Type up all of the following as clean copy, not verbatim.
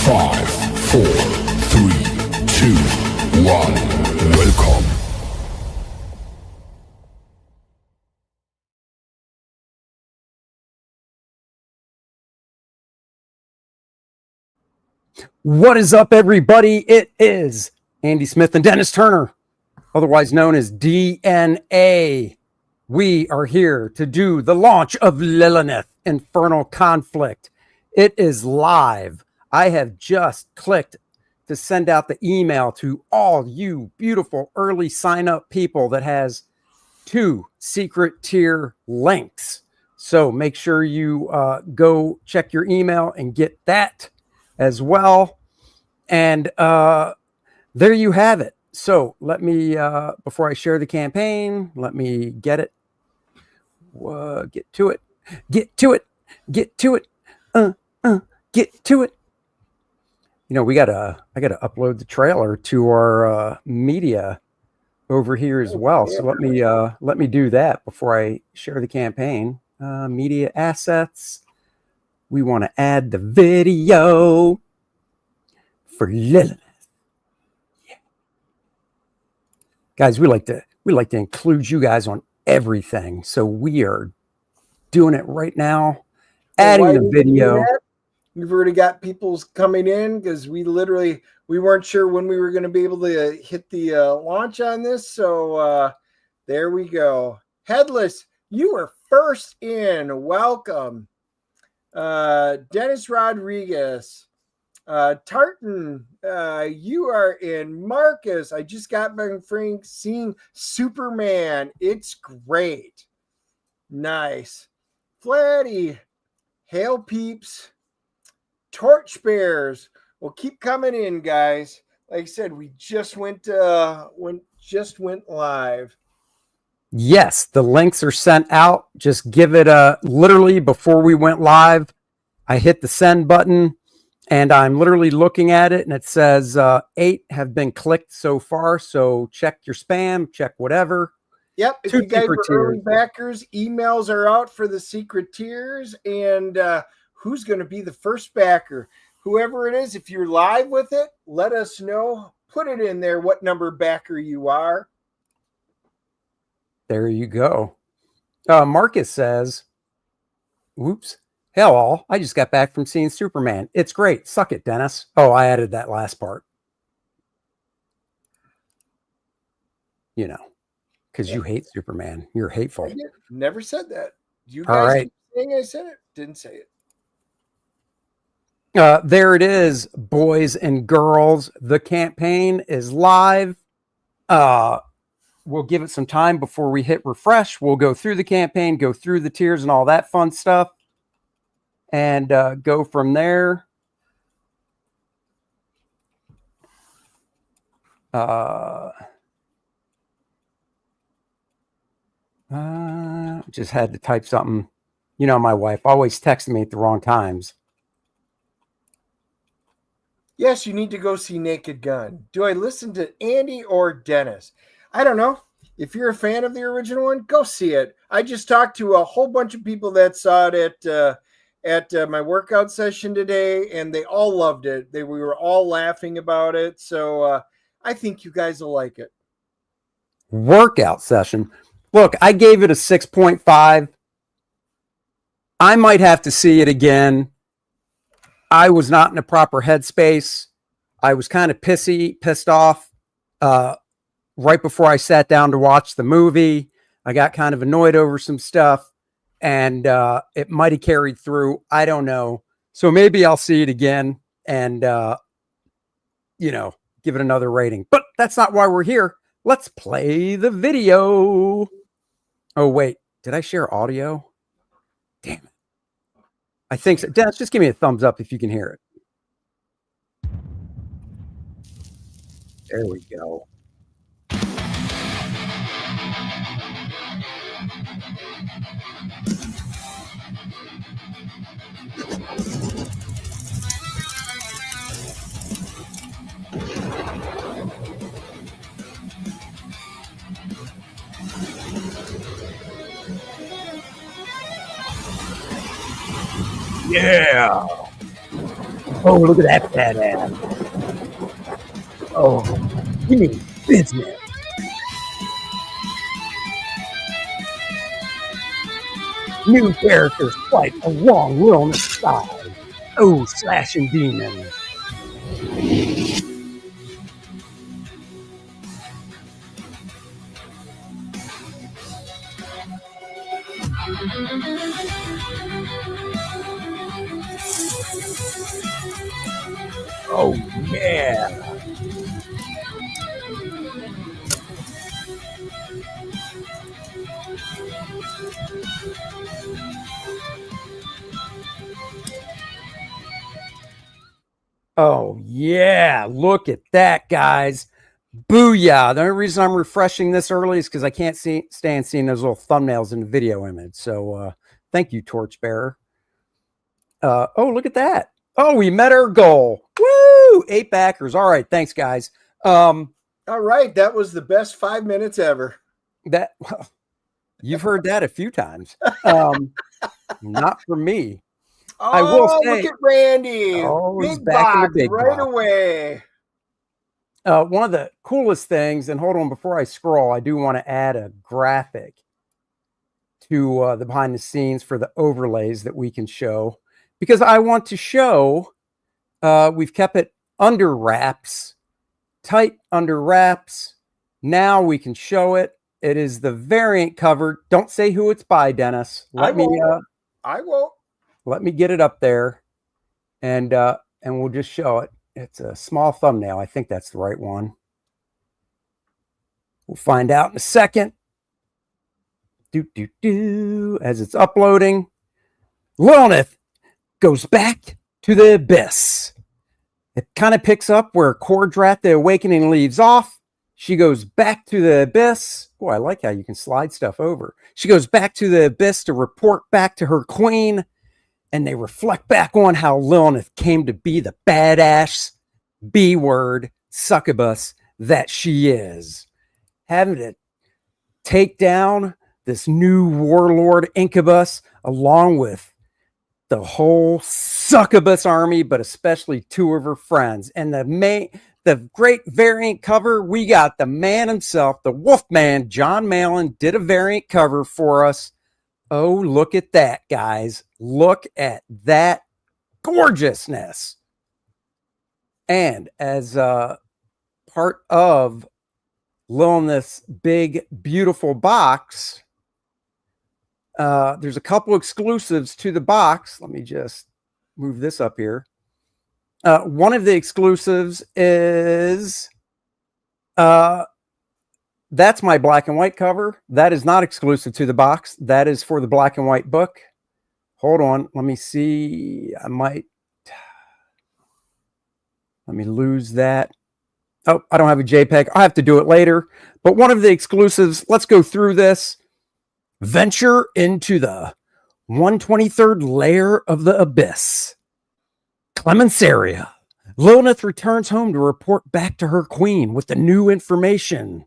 5, 4, 3, 2, 1. Welcome. What is up, everybody? It is Andy Smith and Dennis Turner, otherwise known as DNA. We are here to do the launch of Lilineth, Infernal Conflict. It is live. I have just clicked to send out the email to all you beautiful early sign-up people that has 2 secret tier links. So make sure you go check your email and get that as well. And there you have it. So let me, before I share the campaign, let me get it. Get to it. Get to it. Get to it. Get to it. You know, I gotta upload the trailer to our media over here as well. So let me do that before I share the campaign. Media assets. We want to add the video for Lilineth. Yeah. Guys, we like to include you guys on everything. So we are doing it right now. Adding the video. We've already got people coming in because we weren't sure when we were going to be able to hit the launch on this. So there we go. Headless, you are first in. Welcome. Dennis Rodriguez. Tartan, you are in. Marcus, I just got my friend seeing Superman. It's great. Nice. Flatty, Hail Peeps, Torch Bears. Well, keep coming in, guys. Like I said, we just went live. Yes, the links are sent out. Just give it literally before we went live, I hit the send button and I'm literally looking at it and it says 8 have been clicked so far. So check your spam, check whatever. Yep. If you guys are early backers, emails are out for the secret tiers. And who's going to be the first backer? Whoever it is, if you're live with it, let us know. Put it in there what number backer you are. There you go. Marcus says, whoops, hell all. I just got back from seeing Superman. It's great. Suck it, Dennis. Oh, I added that last part. You know, because you hate Superman. You're hateful. Never said that. You guys keep saying I said it. Didn't say it. There it is, boys and girls. The campaign is live. We'll give it some time before we hit refresh. We'll go through the campaign, go through the tiers and all that fun stuff, and go from there. Just had to type something. You know, my wife always texts me at the wrong times. Yes, you need to go see Naked Gun. Do I listen to Andy or Dennis? I don't know. If you're a fan of the original one, go see it. I just talked to a whole bunch of people that saw it at my workout session today, and they all loved it. We were all laughing about it. So I think you guys will like it. Workout session. Look, I gave it a 6.5. I might have to see it again. I was not in a proper headspace. I was kind of pissed off right before I sat down to watch the movie. I got kind of annoyed over some stuff, and it might have carried through. I don't know. So maybe I'll see it again and, you know, give it another rating. But that's not why we're here. Let's play the video. Oh, wait. Did I share audio? Damn it. I think so. Dennis, just give me a thumbs up if you can hear it. There we go. Yeah. Oh, look at that fat ass. Oh, you mean business. New characters fight along Lilineth's side. Oh, slashing demon. Oh, yeah. Oh, yeah. Look at that, guys. Booyah. The only reason I'm refreshing this early is because I can't stand seeing those little thumbnails in the video image. So thank you, Torchbearer. Oh, look at that. Oh, we met our goal. Woo! 8 backers. All right. Thanks, guys. All right. That was the best 5 minutes ever. Well, you've heard that a few times. Not for me. Oh, I will say, look at Randy. Oh, he's big back in the box big right box. away. One of the coolest things, and hold on, before I scroll, I do want to add a graphic to the behind the scenes for the overlays that we can show, because I want to show we've kept it under wraps, tight under wraps. Now we can show it. It is the variant cover. Don't say who it's by, Dennis. I won't. Let me get it up there, and we'll just show it. It's a small thumbnail. I think that's the right one. We'll find out in a second. As it's uploading. Lilineth goes back to the abyss. It kind of picks up where Kordrath the Awakening leaves off. She goes back to the abyss. Oh, I like how you can slide stuff over. She goes back to the abyss to report back to her queen. And they reflect back on how Lilineth came to be the badass B-word succubus that she is. Having to take down this new warlord incubus along with the whole succubus army, but especially 2 of her friends. And the great variant cover, we got the man himself, the Wolfman, John Malin, did a variant cover for us. Oh, look at that, guys. Look at that gorgeousness. And as part of Lilineth's big, beautiful box, there's a couple exclusives to the box. Let me just move this up here. One of the exclusives is that's my black and white cover. That is not exclusive to the box. That is for the black and white book. Hold on. Let me see. Let me lose that. Oh, I don't have a JPEG. I'll have to do it later. But one of the exclusives, let's go through this. Venture into the 123rd layer of the abyss. Clemenceria. Lilineth returns home to report back to her queen with the new information.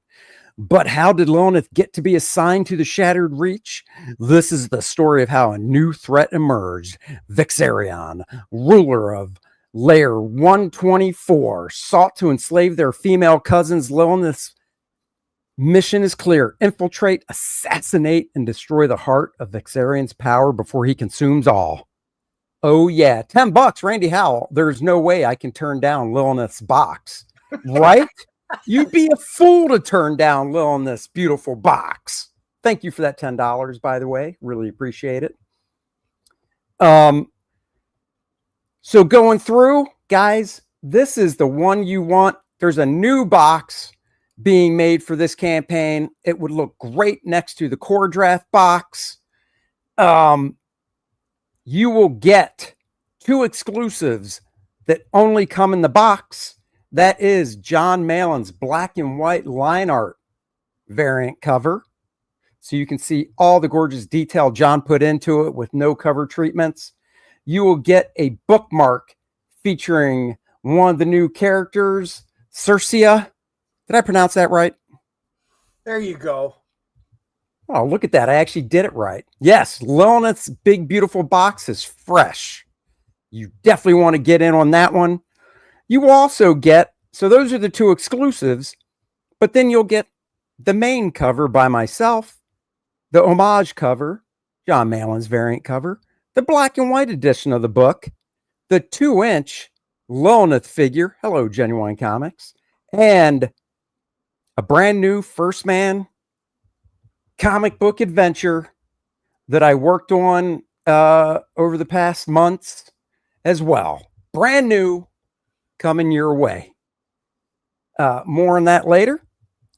But how did Lilineth get to be assigned to the Shattered Reach? This is the story of how a new threat emerged. Vixarion, ruler of Layer 124, sought to enslave their female cousins. Lilineth's mission is clear. Infiltrate, assassinate, and destroy the heart of Vixarion's power before he consumes all. Oh, yeah. $10, Randy Howell. There's no way I can turn down Lilineth's box. Right? You'd be a fool to turn down Lilineth's beautiful box. Thank you for that $10, by the way. Really appreciate it. So going through, guys, this is the one you want. There's a new box being made for this campaign. It would look great next to the Kordrath box. You will get 2 exclusives that only come in the box. That is John Malin's black and white line art variant cover. So you can see all the gorgeous detail John put into it with no cover treatments. You will get a bookmark featuring one of the new characters, Circia. Did I pronounce that right? There you go. Oh, look at that. I actually did it right. Yes, Lilineth's big, beautiful box is fresh. You definitely want to get in on that one. You will also get, so those are the 2 exclusives, but then you'll get the main cover by myself, the homage cover, John Malin's variant cover, the black and white edition of the book, the 2-inch Lilineth figure, hello Genuine Comics, and a brand new First Man comic book adventure that I worked on over the past months as well. Brand new, coming your way. More on that later.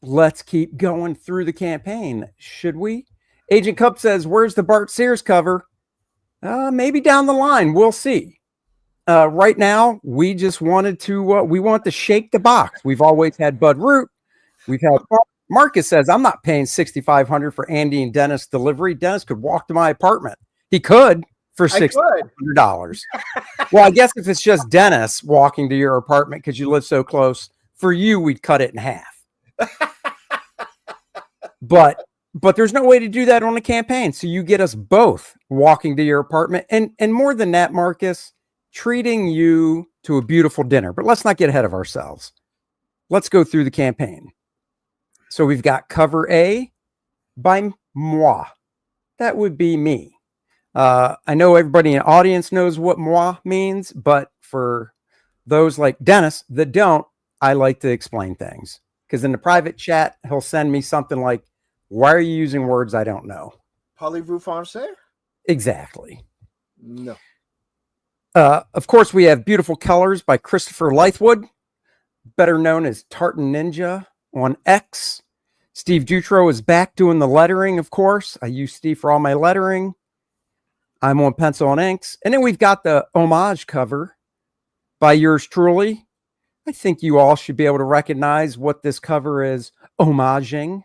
Let's keep going through the campaign, should we? Agent Cup says, where's the Bart Sears cover? Maybe down the line. We'll see. Right now, we just wanted to, we want to shake the box. We've always had Bud Root. We've had, Marcus says, I'm not paying $6,500 for Andy and Dennis delivery. Dennis could walk to my apartment. He could for $6,500. Well, I guess if it's just Dennis walking to your apartment because you live so close, for you, we'd cut it in half. But there's no way to do that on a campaign. So you get us both walking to your apartment. And more than that, Marcus, treating you to a beautiful dinner. But let's not get ahead of ourselves. Let's go through the campaign. So we've got cover A by moi. That would be me. I know everybody in the audience knows what moi means, but for those like Dennis that don't, I like to explain things. Because in the private chat, he'll send me something like, why are you using words I don't know? Parlez-vous français? Exactly. No. Of course, we have Beautiful Colors by Christopher Lythwood, better known as Tartan Ninja on X. Steve Dutro is back doing the lettering, of course. I use Steve for all my lettering. I'm on pencil and inks. And then we've got the homage cover by yours truly. I think you all should be able to recognize what this cover is homaging.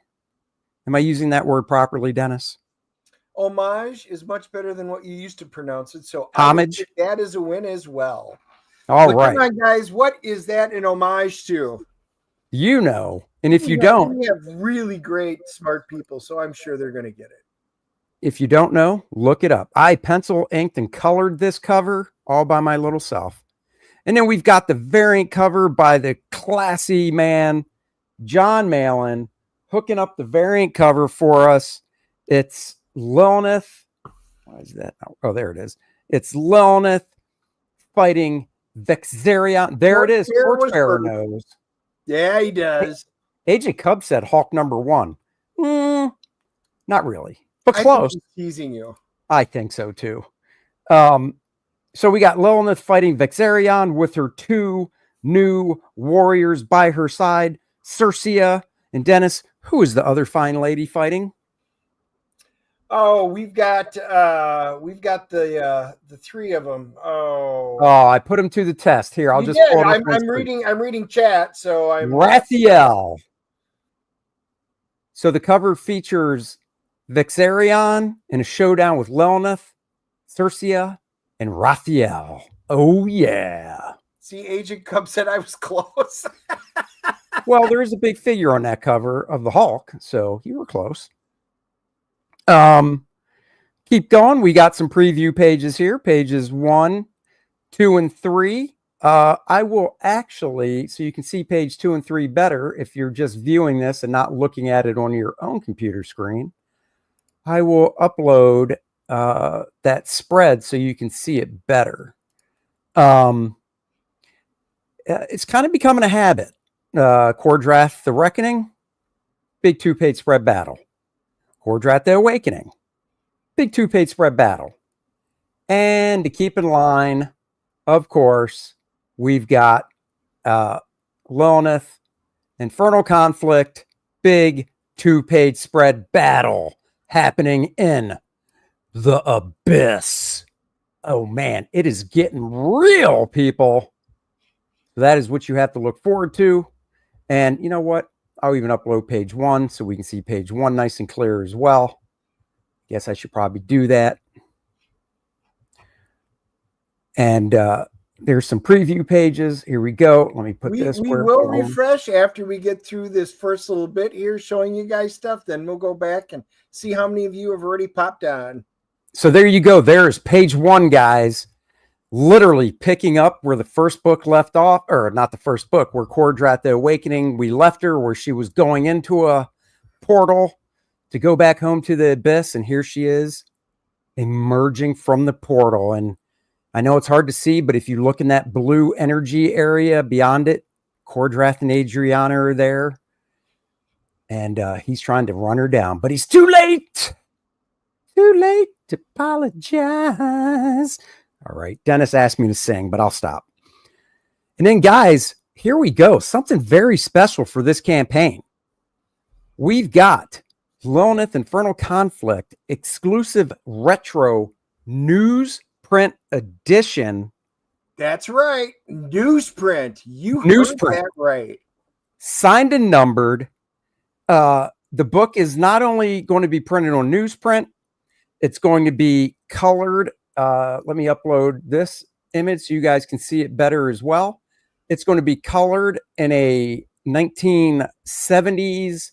Am I using that word properly, Dennis? Homage is much better than what you used to pronounce it. So homage. That is a win as well. All right. Come on, guys. What is that an homage to? You know. And if you don't, we have really great, smart people, so I'm sure they're going to get it. If you don't know, look it up. I pencil, inked, and colored this cover all by my little self. And then we've got the variant cover by the classy man, John Malin, hooking up the variant cover for us. It's Lilineth. Why is that? Oh, there it is. It's Lilineth fighting Vexarion. There it is. Torchbearer knows. Yeah, he does. Agent Cub said Hawk number 1. Not really, but close. He's teasing you. I think so too. So we got Lilineth fighting Vexarion with her 2 new warriors by her side, Circia and Dennis. Who is the other fine lady fighting? Oh, we've got the 3 of them. Oh, I put them to the test. Here, I'll just. I'm reading chat, so I'm Rathiel. So the cover features Vexarion in a showdown with Lilineth, Circia, and Rathiel. Oh yeah. See, Agent Cub said I was close. Well, there is a big figure on that cover of the Hulk, so you were close. Keep going. We got some preview pages here, pages 1, 2, and 3. I will actually, so you can see page 2 and 3 better if you're just viewing this and not looking at it on your own computer screen. I will upload that spread so you can see it better. It's kind of becoming a habit. Kordrath the Reckoning, big 2-page spread battle. Kordrath the Awakening, big 2-page spread battle. And to keep in line, of course, we've got Lilineth, Infernal Conflict, big 2-page spread battle happening in the Abyss. Oh man, it is getting real, people. That is what you have to look forward to. And you know what? I'll even upload page 1 so we can see page 1 nice and clear as well. Guess I should probably do that. And there's some preview pages. Here we go. Let me put this. We will refresh after we get through this first little bit here showing you guys stuff. Then we'll go back and see how many of you have already popped on. So there you go. There's page 1, guys. literally picking up where the first book left off, or not the first book, where Cordrat the Awakening, we left her, where she was going into a portal to go back home to the abyss, and here she is emerging from the portal. And I know it's hard to see, but if you look in that blue energy area beyond it, Cordrat and Adriana are there, and he's trying to run her down, but he's too late to apologize. All right, Dennis asked me to sing, but I'll stop. And then, guys, here we go. Something very special for this campaign. We've got Lilineth Infernal Conflict exclusive retro newsprint edition. That's right. Newsprint. You heard that right. Signed and numbered. The book is not only going to be printed on newsprint, it's going to be colored. Let me upload this image so you guys can see it better as well. It's going to be colored in a 1970s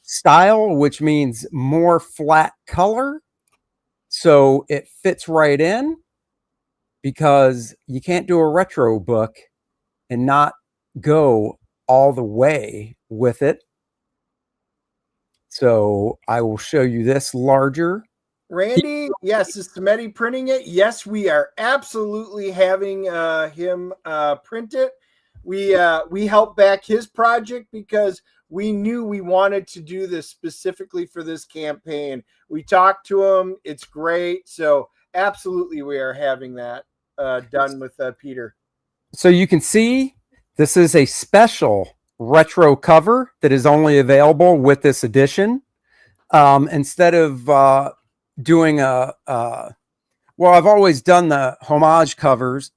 style, which means more flat color. So it fits right in, because you can't do a retro book and not go all the way with it. So I will show you this larger. Randy, yes, is Samedi printing it? Yes, we are absolutely having him print it. We helped back his project because we knew we wanted to do this specifically for this campaign. We talked to him. It's great. So absolutely, we are having that done with Peter. So you can see this is a special retro cover that is only available with this edition. Instead of doing well, I've always done the homage covers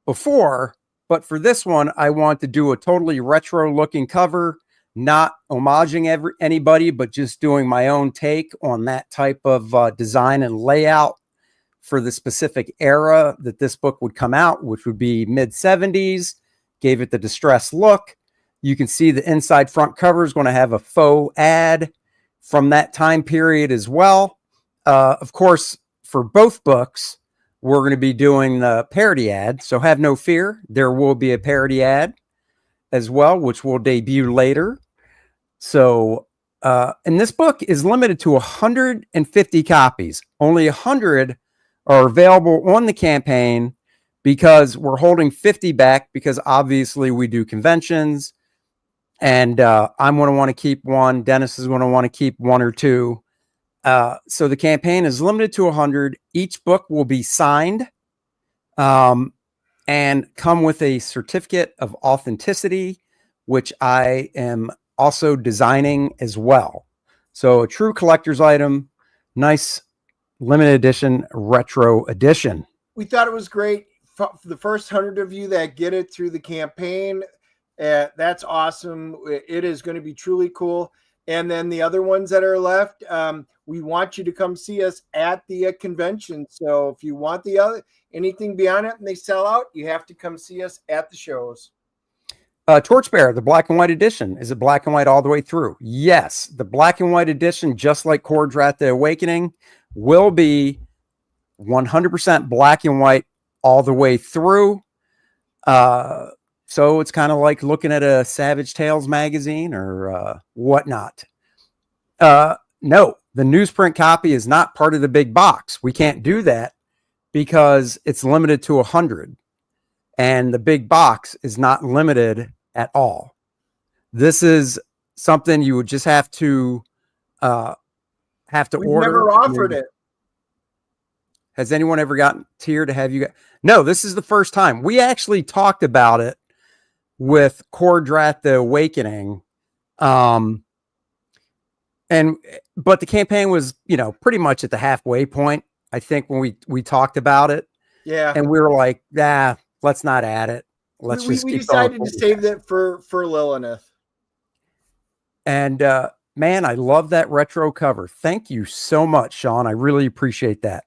before, but for this one, I want to do a totally retro looking cover, not homaging anybody, but just doing my own take on that type of design and layout for the specific era that this book would come out, which would be mid 70s, gave it the distressed look. You can see the inside front cover is going to have a faux ad from that time period as well. Of course, for both books, we're going to be doing the parody ad. So have no fear. There will be a parody ad as well, which will debut later. So, and this book is limited to 150 copies. Only 100 are available on the campaign because we're holding 50 back, because obviously we do conventions. And I'm going to want to keep one. Dennis is going to want to keep one or two. So the campaign is limited to 100. Each book will be signed and come with a certificate of authenticity, which I am also designing as well. So a true collector's item, nice limited edition, retro edition. We thought it was great. For the first 100 of you that get it through the campaign, that's awesome. It is going to be truly cool. And then the other ones that are left, we want you to come see us at the convention. So if you want anything beyond it and they sell out, you have to come see us at the shows. Torchbearer, the black and white edition. Is it black and white all the way through? Yes. The black and white edition, just like Cordrat the Awakening, will be 100% black and white all the way through. So it's kind of like looking at a Savage Tales magazine or whatnot. No, the newsprint copy is not part of the big box. We can't do that because it's limited to 100. And the big box is not limited at all. This is something you would just have to order. Never offered it. Has anyone ever gotten here to have you? No, this is the first time. We actually talked about it with Cordrat the Awakening. But the campaign was, pretty much at the halfway point, I think, when we talked about it. Yeah. And we were like, let's not add it. We decided to save that for Lilineth. And man, I love that retro cover. Thank you so much, Sean. I really appreciate that.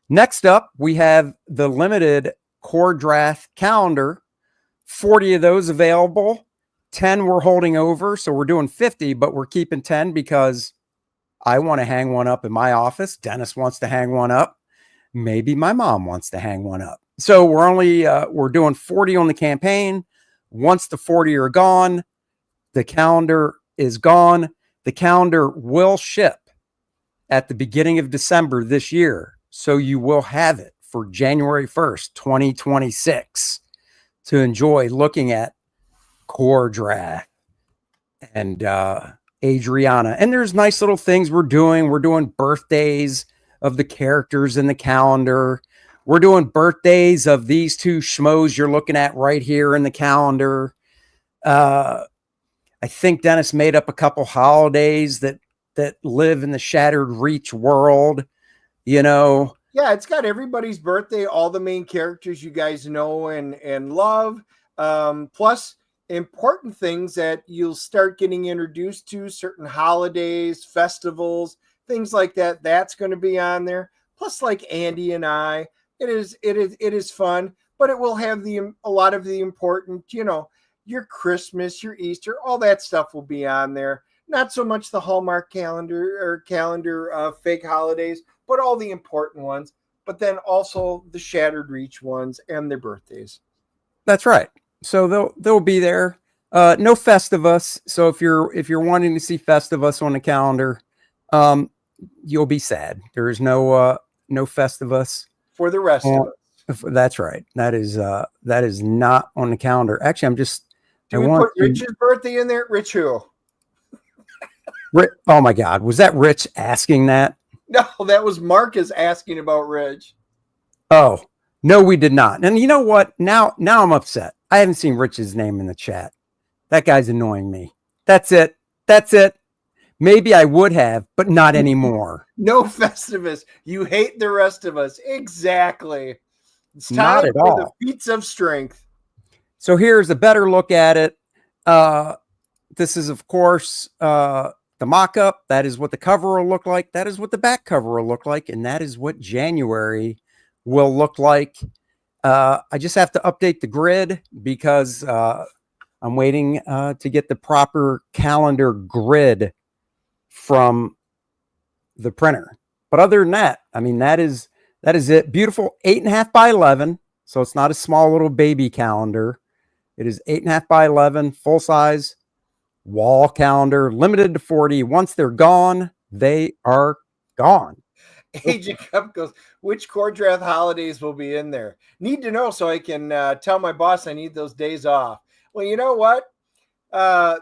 Next up, we have the limited Cordrat calendar. 40 of those available. 10 we're holding over. So we're doing 50, but we're keeping 10 because I want to hang one up in my office. Dennis wants to hang one up. maybe my mom wants to hang one up. So we're doing 40 on the campaign. Once the 40 are gone, the calendar is gone. The calendar will ship at the beginning of December this year. So you will have it for January 1st, 2026 to enjoy looking at Cordrath and Adriana. And there's nice little things we're doing. We're doing birthdays of the characters in the calendar. We're doing birthdays of these two schmoes you're looking at right here in the calendar. I think Dennis made up a couple holidays that live in the Shattered Reach world, you know. Yeah, it's got everybody's birthday, all the main characters you guys know and love. Plus important things that you'll start getting introduced to, certain holidays, festivals, things like that. That's going to be on there. Plus, like Andy and I, it is fun, but it will have a lot of the important, you know, your Christmas, your Easter, all that stuff will be on there. Not so much the Hallmark calendar fake holidays, but all the important ones. But then also the Shattered Reach ones and their birthdays. That's right. So they'll be there. No Festivus. So if you're wanting to see Festivus on the calendar, you'll be sad. There is no Festivus For the rest of us. That's right. That is not on the calendar. Actually, Do we put Rich's birthday in there? Rich who? Oh my God. Was that Rich asking that? No, that was Marcus asking about Rich. Oh, no, we did not. And you know what? Now I'm upset. I haven't seen Rich's name in the chat. That guy's annoying me. That's it. Maybe I would have, but not anymore. No Festivus. You hate the rest of us. Exactly. It's time Not at for all. the feats of strength. So here's a better look at it. This is, of course, the mock-up. That is what the cover will look like. That is what the back cover will look like. And that is what January will look like. I just have to update the grid because I'm waiting to get the proper calendar grid from the printer. But other than that, I mean, that is it. Beautiful 8.5 by 11. So it's not a small little baby calendar. It is 8.5 by 11, full size wall calendar, limited to 40. Once they're gone, they are gone. Agent Cup goes, which Cordrath holidays will be in there? Need to know so I can tell my boss I need those days off. Well, you know what?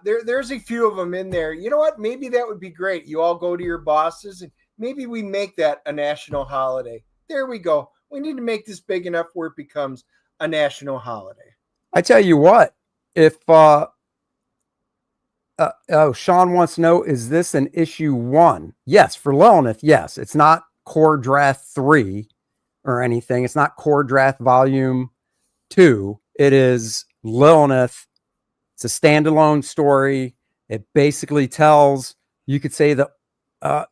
There's a few of them in there. You know what? Maybe that would be great. You all go to your bosses and maybe we make that a national holiday. There we go. We need to make this big enough where it becomes a national holiday. I tell you what, if Sean wants to know, is this an issue 1? Yes, for Lilineth, yes. It's not Cordrath 3 or anything. It's not Cordrath Volume 2. It is Lilineth. It's a standalone story. It basically tells, you could say, the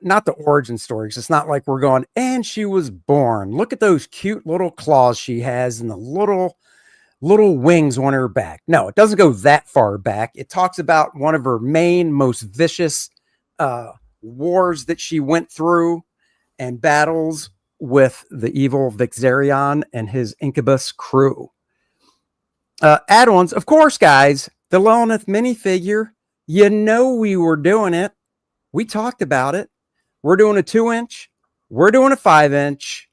not the origin stories. It's not like we're going, and she was born. Look at those cute little claws she has and the little wings on her back. No, it doesn't go that far back. It talks about one of her main, most vicious wars that she went through and battles with the evil Vixarion and his Incubus crew. Add-ons, of course, guys, the Lilineth minifigure, you know we were doing it. We talked about it. We're doing a 2-inch. We're doing a 5-inch.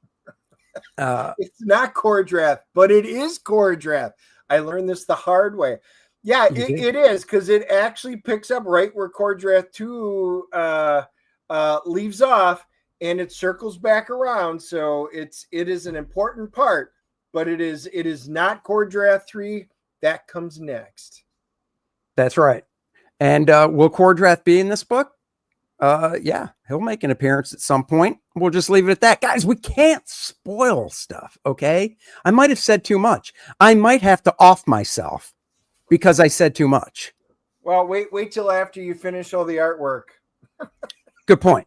It's not Cordrath, but it is Cordrath. I learned this the hard way. Yeah, it is, because it actually picks up right where Cordrath 2 leaves off, and it circles back around. So it is an important part, but it is not Cordrath 3. That comes next. That's right. And will Cordrath be in this book? Yeah, he'll make an appearance at some point. We'll just leave it at that. Guys, we can't spoil stuff, okay? I might have said too much. I might have to off myself because I said too much. Well, wait till after you finish all the artwork. Good point.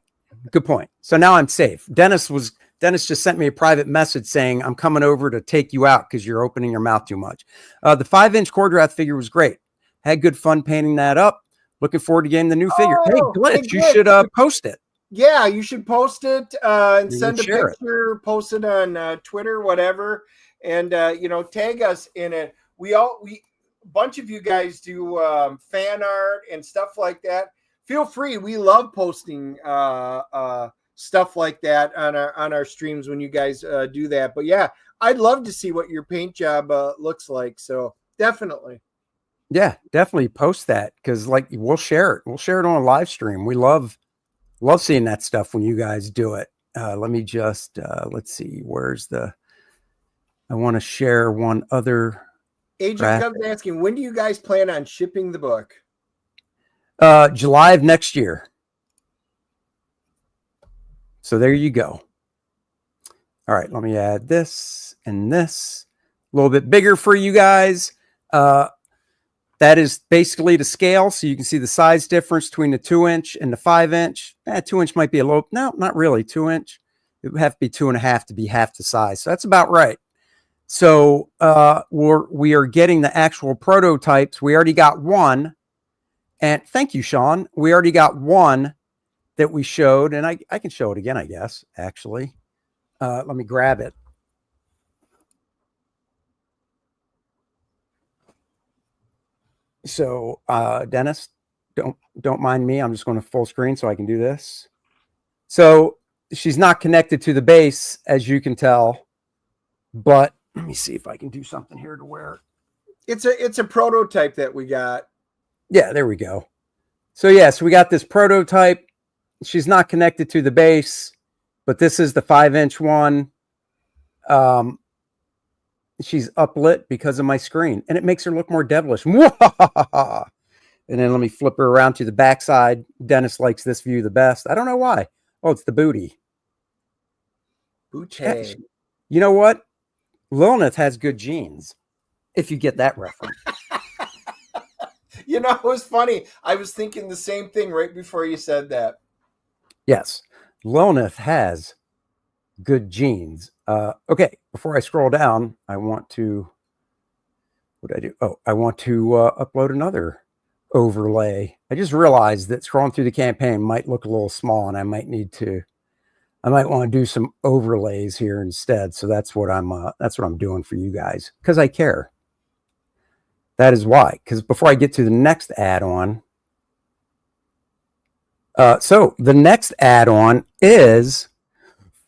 So now I'm safe. Dennis just sent me a private message saying, I'm coming over to take you out because you're opening your mouth too much. The 5-inch Cordrath figure was great. Had good fun painting that up. Looking forward to getting the new figure. Hey, Glitch, you should post it. Yeah, you should post it and We will send a share it. picture, post it on Twitter, whatever, and tag us in it. We a bunch of you guys do fan art and stuff like that. Feel free. We love posting stuff like that on our streams when you guys do that. But yeah, I'd love to see what your paint job looks like. So definitely. Yeah, definitely post that because like we'll share it. We'll share it on a live stream. We love seeing that stuff when you guys do it. Let me just let's see. Where's the? I want to share one other. Agent Cubs asking, when do you guys plan on shipping the book? July of next year. So there you go. All right, let me add this and this a little bit bigger for you guys. That is basically the scale. So you can see the size difference between the 2-inch and the 5-inch. 2-inch might be a little, no, not really 2-inch. It would have to be 2.5 to be half the size. So that's about right. So we are getting the actual prototypes. We already got one. And thank you, Sean. We already got one that we showed. And I can show it again, I guess, actually. Let me grab it. So Dennis, don't mind me. I'm just going to full screen so I can do this. So she's not connected to the base, as you can tell. But let me see if I can do something here to where it's a prototype that we got. Yeah, there we go. So yeah, so we got this prototype. She's not connected to the base, but this is the 5-inch one. She's uplit because of my screen, and it makes her look more devilish. And then let me flip her around to the backside. Dennis likes this view the best. I don't know why. Oh, it's the booty. Booty. You know what? Lilineth has good genes, if you get that reference. It was funny. I was thinking the same thing right before you said that. Yes, Lilineth has good genes. Okay, before I scroll down, I want to, what do I do? Oh, I want to upload another overlay. I just realized that scrolling through the campaign might look a little small, and I might want to do some overlays here instead. So that's what I'm doing for you guys because I care. That is why. Because before I get to the next add-on, so the next add-on is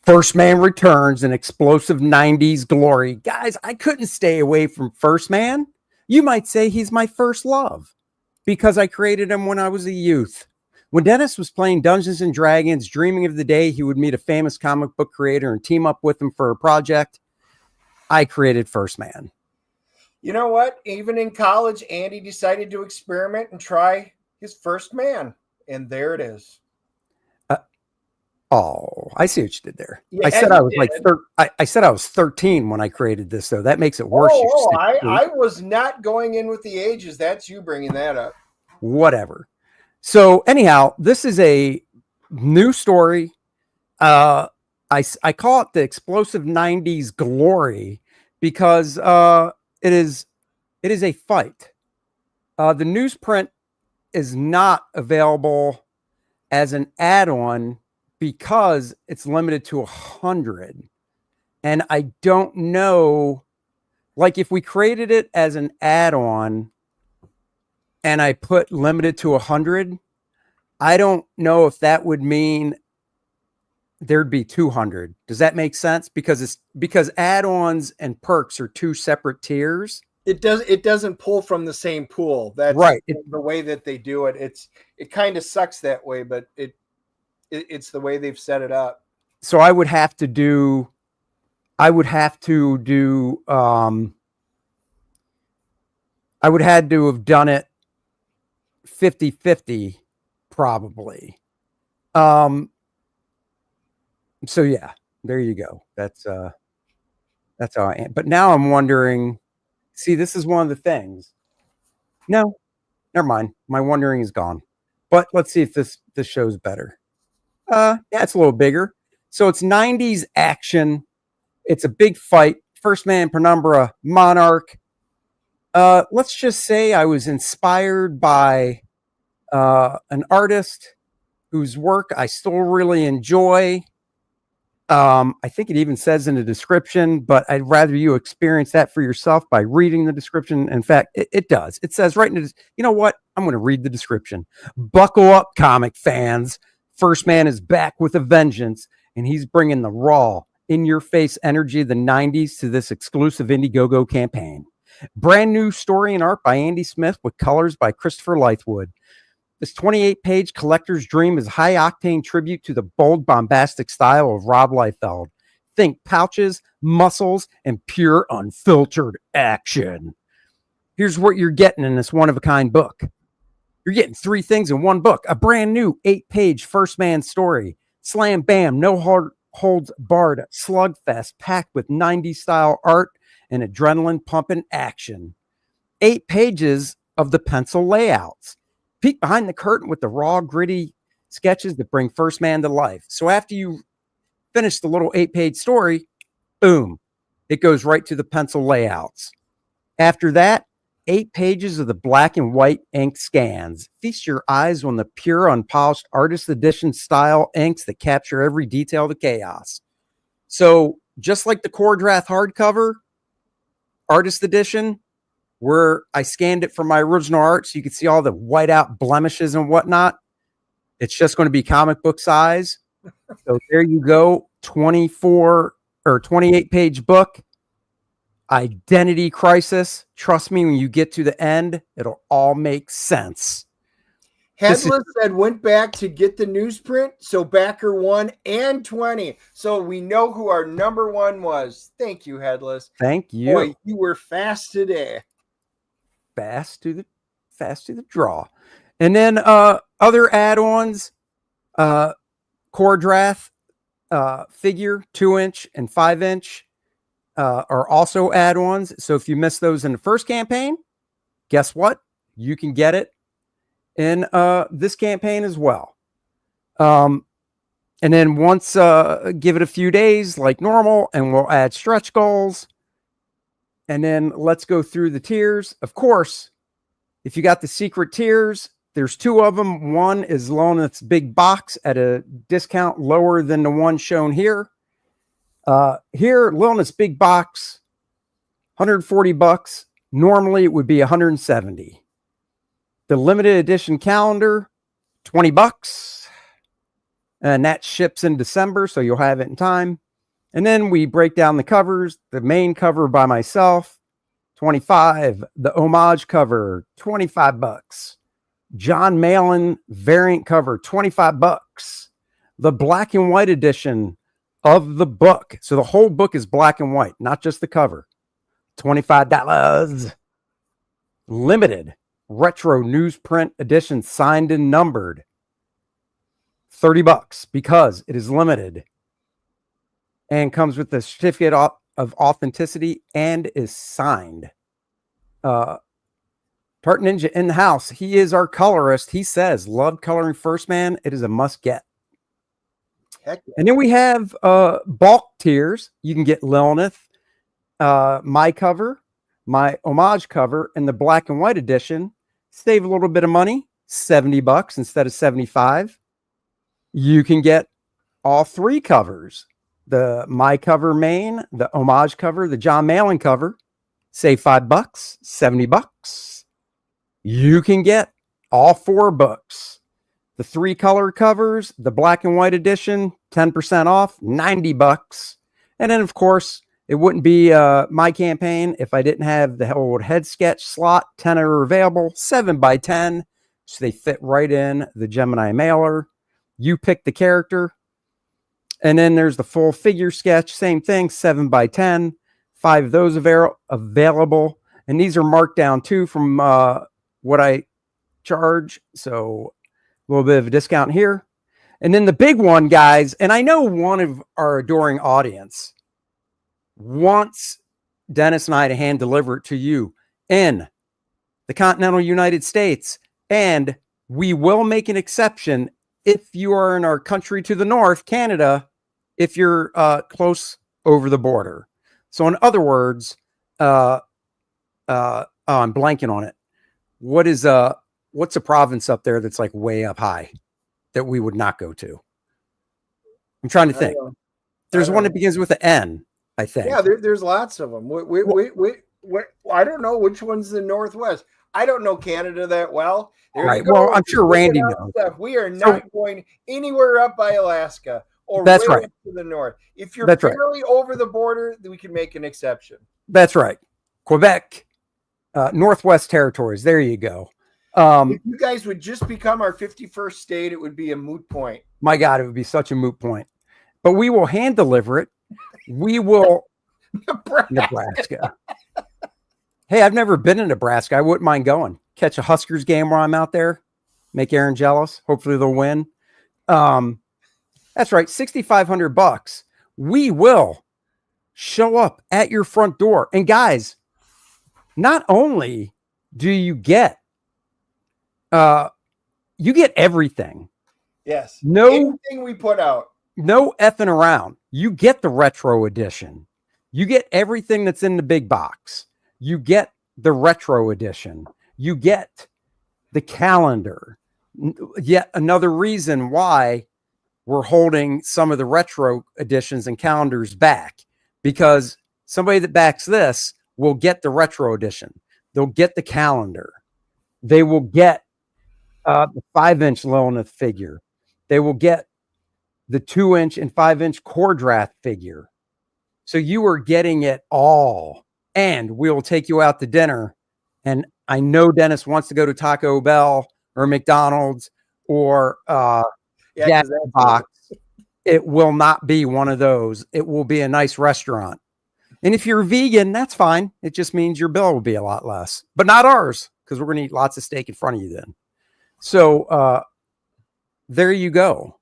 First Man Returns in Explosive 90s Glory. Guys, I couldn't stay away from First Man. You might say he's my first love because I created him when I was a youth. When Dennis was playing Dungeons and Dragons, dreaming of the day he would meet a famous comic book creator and team up with him for a project, I created First Man. You know what? Even in college, Andy decided to experiment and try his First Man. And there it is. Oh, I see what you did there. Yeah, I said I was I said I was 13 when I created this, though. That makes it worse. I was not going in with the ages. That's you bringing that up. Whatever. So anyhow, this is a new story. I call it the Explosive 90s Glory because it is a fight. The newsprint is not available as an add-on because it's limited to 100. And I don't know, like if we created it as an add-on and I put limited to 100, I don't know if that would mean there'd be 200. Does that make sense? Because add-ons and perks are two separate tiers. It doesn't pull from the same pool. That's right. The way that they do it. It kind of sucks that way, but it's the way they've set it up. So I would have to do I would have to have done it 50-50 probably. So yeah, there you go. That's how I am. But now I'm wondering, see, this is one of the things. No, never mind. My wondering is gone. But let's see if this shows better. Yeah, it's a little bigger. So it's 90s action. It's a big fight. First Man, Penumbra, Monarch. Let's just say I was inspired by an artist whose work I still really enjoy. I think it even says in the description, but I'd rather you experience that for yourself by reading the description. In fact, it does. It says right in the, you know what? I'm going to read the description. Buckle up, comic fans. First Man is back with a vengeance, and he's bringing the raw, in-your-face energy of the 90s to this exclusive Indiegogo campaign. Brand new story and art by Andy Smith with colors by Christopher Lightwood. This 28-page collector's dream is a high-octane tribute to the bold, bombastic style of Rob Liefeld. Think pouches, muscles, and pure, unfiltered action. Here's what you're getting in this one-of-a-kind book. You're getting 3 things in one book. A brand new 8-page First Man story. Slam, bam, no holds barred slugfest packed with 90s-style art and adrenaline-pumping action. 8 pages of the pencil layouts. Peek behind the curtain with the raw, gritty sketches that bring First Man to life. So after you finish the little 8-page story, boom, it goes right to the pencil layouts. After that, 8 pages of the black and white ink scans. Feast your eyes on the pure, unpolished artist edition style inks that capture every detail of the chaos. So just like the Core Draft hardcover, artist edition, where I scanned it for my original art so you could see all the whiteout blemishes and whatnot. It's just going to be comic book size. So there you go. 24 or 28-page book. Identity crisis. Trust me, when you get to the end, it'll all make sense. Headless said went back to get the newsprint, so backer 1 and 20. So we know who our number 1 was. Thank you, Headless. Thank you. Boy, you were fast today. Fast to the draw. And then other add-ons, Core Draft figure 2-inch and 5-inch are also add-ons. So if you missed those in the first campaign, guess what? You can get it in this campaign as well. And then once give it a few days like normal, and we'll add stretch goals. And then let's go through the tiers. Of course, if you got the secret tiers, there's 2 of them. One is Lilineth's big box at a discount lower than the one shown here. Here, Lilineth's big box, $140. Normally, it would be $170. The limited edition calendar, $20. And that ships in December, so you'll have it in time. And then we break down the covers. The main cover by myself, $25. The homage cover, $25. John Malin variant cover, $25. The black and white edition of the book. So the whole book is black and white, not just the cover. $25. Limited retro newsprint edition, signed and numbered. $30 because it is limited. And comes with the certificate of authenticity and is signed. Tart Ninja in the house. He is our colorist. He says, love coloring First Man. It is a must get. Heck yeah. And then we have bulk tiers. You can get Lilineth, my cover, my homage cover, and the black and white edition. Save a little bit of money, $70 instead of $75. You can get all 3 covers. The my cover main, the homage cover, the John Malin cover, save $5, $70. You can get all 4 books. The 3 color covers, the black and white edition, 10% off, $90. And then, of course, it wouldn't be my campaign if I didn't have the old head sketch slot. 10 are available, 7x10. So they fit right in the Gemini mailer. You pick the character. And then there's the full figure sketch. Same thing, 7x10. 5 of those available. And these are marked down too from what I charge. So a little bit of a discount here. And then the big one, guys, and I know one of our adoring audience wants Dennis and I to hand deliver it to you in the continental United States. And we will make an exception if you are in our country to the north, Canada, if you're close over the border. So in other words, I'm blanking on it. What's a province up there that's like way up high that we would not go to? I'm trying to think. There's one that begins with an N, I think. Yeah, there's lots of them. I don't know which one's the Northwest. I don't know Canada that well. There you go. Well, I'm sure Randy knows. We are not going anywhere up by Alaska or that's way right. up to the north. If you're that's barely over the border, then we can make an exception. That's right. Quebec, Northwest Territories. There you go. If you guys would just become our 51st state, it would be a moot point. My God, it would be such a moot point. But we will hand deliver it. We will Nebraska. Hey, I've never been in Nebraska. I wouldn't mind going. Catch a Huskers game while I'm out there. Make Aaron jealous. Hopefully they'll win. That's right. $6,500. We will show up at your front door. And guys, not only do you get everything. Yes. No, anything we put out. No effing around. You get the retro edition. You get everything that's in the big box. You get the retro edition. You get the calendar. Yet another reason why we're holding some of the retro editions and calendars back, because somebody that backs this will get the retro edition. They'll get the calendar. They will get the 5-inch Lilineth figure. They will get the 2-inch and 5-inch core draft figure. So you are getting it all. And we will take you out to dinner. And I know Dennis wants to go to Taco Bell or McDonald's or Jack in the Box. It will not be one of those. It will be a nice restaurant. And if you're vegan, that's fine. It just means your bill will be a lot less, but not ours, because we're going to eat lots of steak in front of you then. So there you go.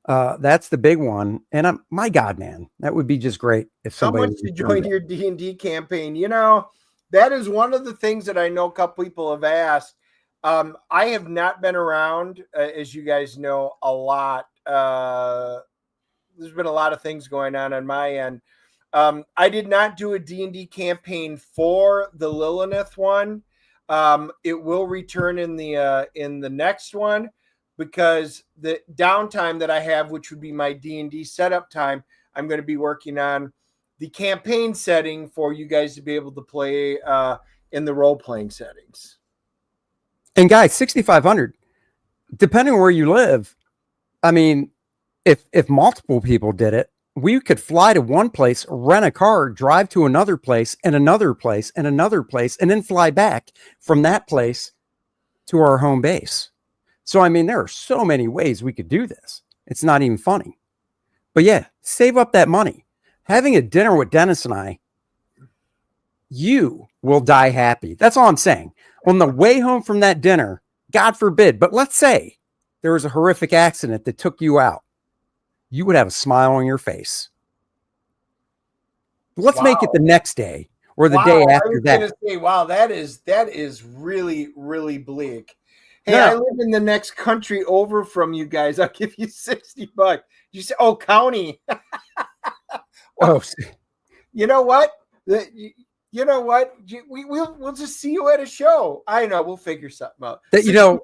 That's the big one. And my God, man, that would be just great if somebody. How much to join your D&D campaign? You know, that is one of the things that I know a couple people have asked. I have not been around, as you guys know, a lot. There's been a lot of things going on my end. I did not do a D&D campaign for the Lilineth one. It will return in the next one, because the downtime that I have, which would be my D&D setup time, I'm going to be working on the campaign setting for you guys to be able to play in the role-playing settings. And guys, $6,500, depending on where you live. I mean, if multiple people did it, we could fly to one place, rent a car, drive to another place and another place and another place, and then fly back from that place to our home base. So, I mean, there are so many ways we could do this. It's not even funny. But yeah, save up that money. Having a dinner with Dennis and I, you will die happy. That's all I'm saying. On the way home from that dinner, God forbid, but let's say there was a horrific accident that took you out. You would have a smile on your face. Let's make it the next day or the day after that. I was gonna say, wow, that is really, really bleak. Hey, I live in the next country over from you guys. I'll give you $60. You say, county. Well, you know what? You know what? We'll just see you at a show. I know, we'll figure something out. $5.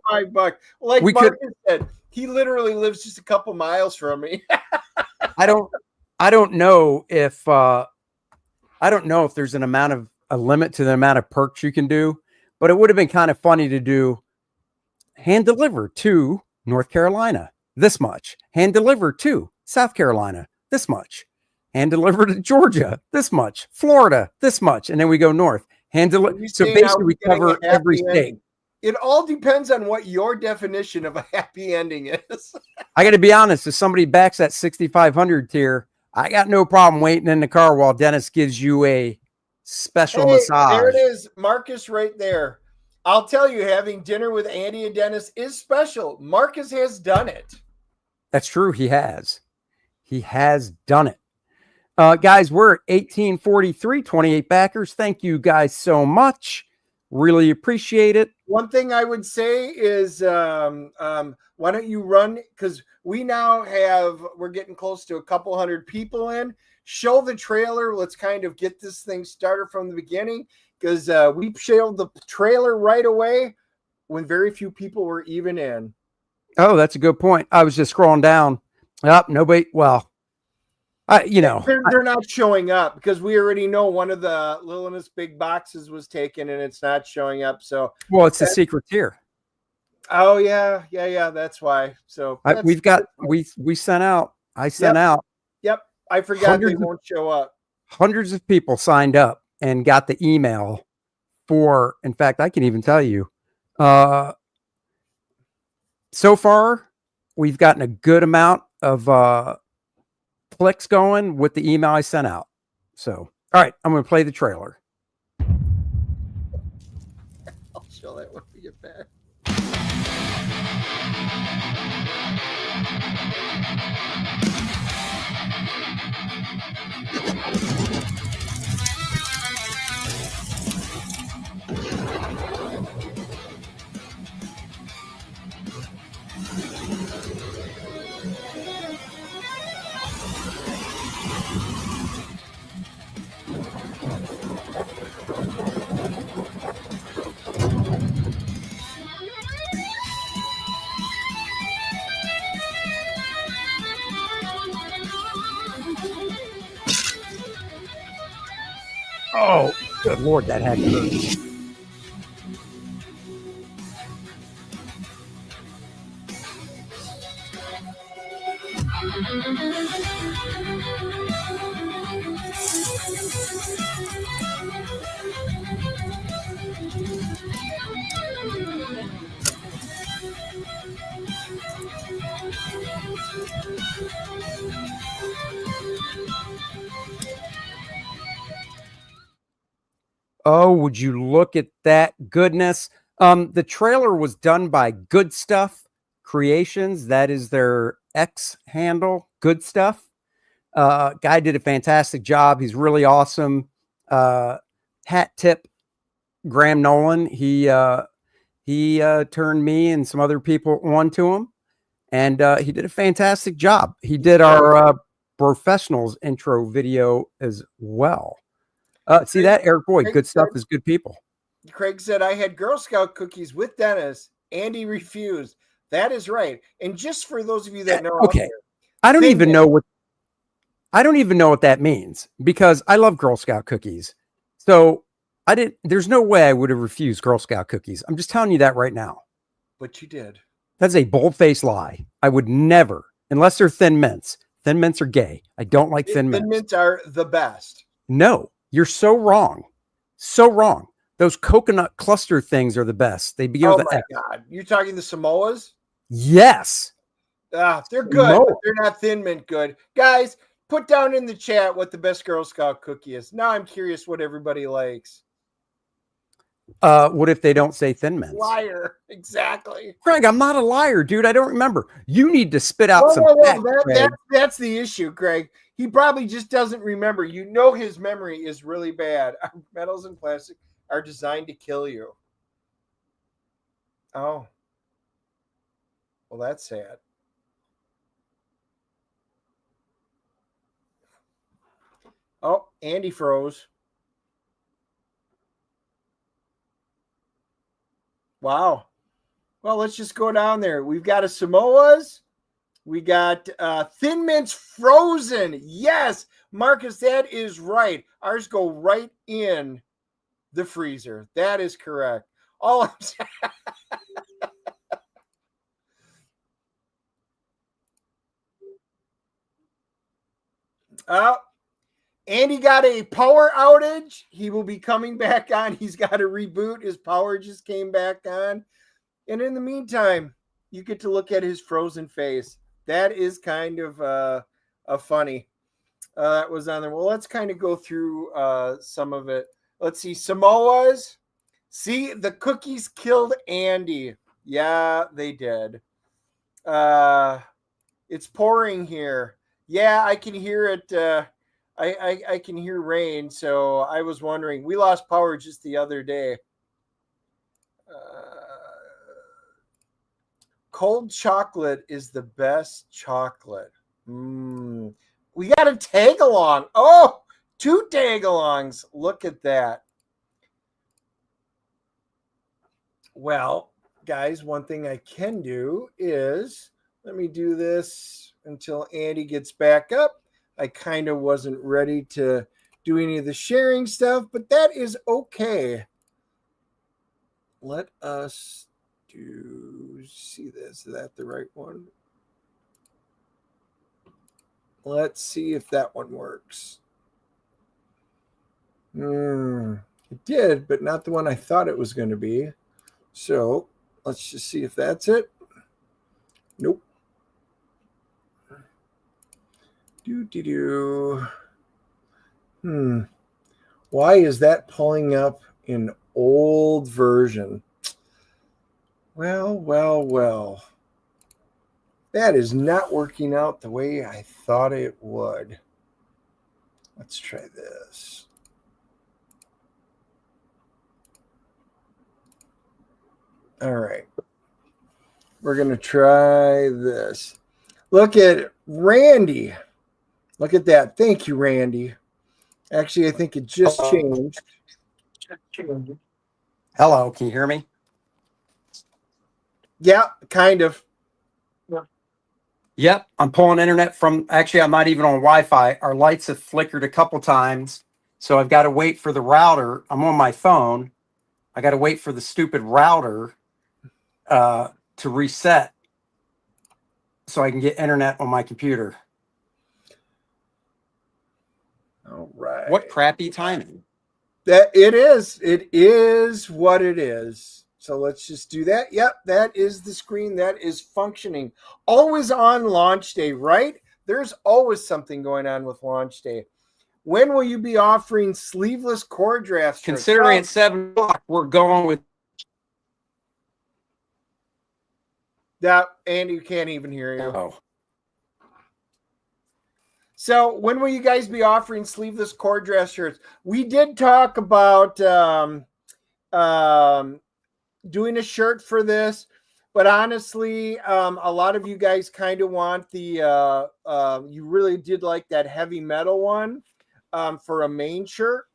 Like Marcus said, he literally lives just a couple miles from me. I don't know if there's a limit to the amount of perks you can do, but it would have been kind of funny to do hand deliver to North Carolina, this much. Hand deliver to South Carolina, this much. Hand deliver to Georgia, this much. Florida, this much. And then we go north. Hand deliver. So basically we cover every state. It all depends on what your definition of a happy ending is. I got to be honest. If somebody backs that 6,500 tier, I got no problem waiting in the car while Dennis gives you a special massage. There it is. Marcus right there. I'll tell you, having dinner with Andy and Dennis is special. Marcus has done it. That's true. He has. He has done it. Guys, we're at 1843, 28 backers. Thank you guys so much. Really appreciate it. One thing I would say is, why don't you run? Because we're getting close to a couple hundred people in. Show the trailer. Let's kind of get this thing started from the beginning, because we showed the trailer right away when very few people were even in. Oh, that's a good point. I was just scrolling down. Up, nobody. Well, they're not showing up because we already know one of the Lilineth's big boxes was taken and it's not showing up. So, well, it's a secret tier. Oh yeah. That's why. So we sent out. I sent out. Yep. I forgot they won't show up. Hundreds of people signed up and got the email for. In fact, I can even tell you. So far, we've gotten a good amount of clicks going with the email I sent out. So, all right, I'm going to play the trailer. I'll show that when we get back. Oh, good Lord, that had to hurt. Oh, would you look at that goodness? The trailer was done by Good Stuff Creations. That is their X handle, Good Stuff. Guy did a fantastic job. He's really awesome. Hat tip, Graham Nolan. He turned me and some other people onto him, and he did a fantastic job. He did our professionals intro video as well. See that, Eric Boyd? Good Stuff is good people. Craig said, I had Girl Scout cookies with Dennis. Andy refused. That is right. And just for those of you that know, okay, I don't even know what that means because I love Girl Scout cookies. So there's no way I would have refused Girl Scout cookies. I'm just telling you that right now. But you did. That's a bold-faced lie. I would never, unless they're Thin Mints. Thin Mints are gay. I don't like Thin Mints. Thin Mints are the best. No, you're so wrong. So wrong. Those coconut cluster things are the best. They begin with an F. Oh my God. You're talking the Samoas? Yes. They're good, but they're not Thin Mint good. Guys, put down in the chat what the best Girl Scout cookie is. Now I'm curious what everybody likes. What if they don't say Thin Mints? Liar. Exactly. Craig, I'm not a liar, dude. I don't remember. You need to spit out some facts, that's the issue, Craig. He probably just doesn't remember. You know his memory is really bad. Metals and plastic are designed to kill you. Oh. Well, that's sad. Oh, Andy froze. Wow. Well, let's just go down there. We've got a Samoa's. We got Thin Mints frozen. Yes, Marcus, that is right. Ours go right in the freezer. That is correct. All I'm saying. Andy got a power outage. He will be coming back on. He's got to reboot. His power just came back on. And in the meantime, you get to look at his frozen face. That is kind of funny. That was on there. Well, let's kind of go through some of it. Let's see. Samoa's. See, the cookies killed Andy. Yeah, they did. It's pouring here. Yeah, I can hear it. I can hear rain. So I was wondering. We lost power just the other day. Cold chocolate is the best chocolate. We got a tag along. Oh, 2 tag alongs. Look at that. Well, guys, one thing I can do is let me do this until Andy gets back up. I kind of wasn't ready to do any of the sharing stuff, but that is okay. Let us see this. Is that the right one? Let's see if that one works. It did, but not the one I thought it was going to be. So let's just see if that's it. Nope. Why is that pulling up in old version? Well. That is not working out the way I thought it would. Let's try this. All right. We're going to try this. Look at Randy. Look at that. Thank you, Randy. Actually, I think it just changed. Hello, can you hear me? Yeah, kind of. Yep, I'm pulling internet from, actually, I'm not even on Wi-Fi. Our lights have flickered a couple times, so I've got to wait for the router. I'm on my phone. I got to wait for the stupid router to reset so I can get internet on my computer. All right. What crappy timing. That it is what it is. So let's just do that. Yep, that is the screen that is functioning. Always on launch day, right? There's always something going on with launch day. When will you be offering sleeveless core draft shirts? Considering it's 7 o'clock, we're going with that. Andy, you can't even hear you. Oh. So when will you guys be offering sleeveless core dress shirts? We did talk about doing a shirt for this, but honestly, a lot of you guys kind of want the you really did like that heavy metal one for a main shirt.